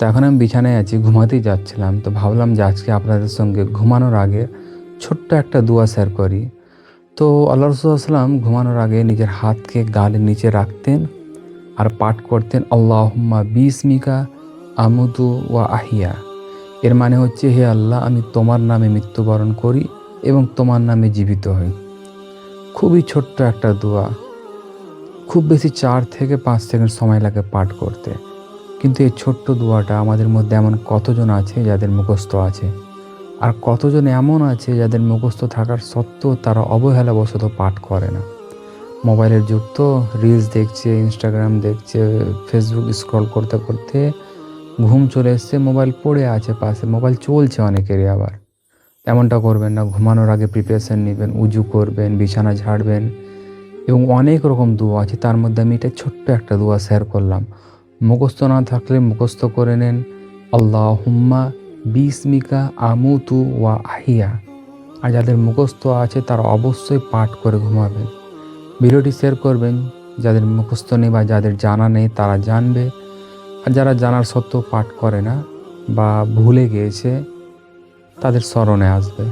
তো এখন আমি বিছানায় আছি, ঘুমাতেই যাচ্ছিলাম। তো ভাবলাম যে আজকে আপনাদের সঙ্গে ঘুমানোর আগে ছোট্ট একটা দোয়া শেয়ার করি। তো আল্লাহ রাসূল সাল্লাল্লাহু আলাইহি ওয়াসাল্লাম ঘুমানোর আগে নিজের হাতকে গালের নিচে রাখতেন আর পাঠ করতেন আল্লাহুম্মা বিসমিকা আমুতু ওয়া আহিয়া। এর মানে হচ্ছে, হে আল্লাহ, আমি তোমার নামে মৃত্যুবরণ করি এবং তোমার নামে জীবিত হই। খুবই ছোট্ট একটা দোয়া, খুব বেশি 4 থেকে 5 সেকেন্ড সময় লাগে পাঠ করতে। কিন্তু এই ছোট্ট দোয়াটা আমাদের মধ্যে এমন কতজন আছে যাদের মুখস্থ আছে, আর কতজন এমন আছে যাদের মুখস্থ থাকার সত্ত্বেও তারা অবহেলাবশত পাঠ করে না। মোবাইলের যুগ তো, রিলস দেখছে, ইনস্টাগ্রাম দেখছে, ফেসবুক স্ক্রল করতে করতে ঘুম চলে এসছে, মোবাইল পড়ে আছে পাশে, মোবাইল চলছে অনেকেরই। আবার এমনটা করবেন না, ঘুমানোর আগে প্রিপারেশান নেবেন, উজু করবেন, বিছানা ঝাড়বেন এবং অনেক রকম দোয়া আছে। তার মধ্যে আমি এটা ছোট্ট একটা দোয়া শেয়ার করলাম। মুখস্থ না থাকলে মুখস্থ করে নেন, আল্লাহুম্মা বিসমিকা আমুতু ওয়া আহিয়া। আর যাদের মুখস্থ আছে তারা অবশ্যই পাঠ করে ঘুমাবেন। ভিডিওটি শেয়ার করবেন, যাদের মুখস্থ নেই বা যাদের জানা নেই তারা জানবে, আর যারা জানার সত্ত্বেও পাঠ করে না বা ভুলে গিয়েছে তাদের স্মরণে আসবে।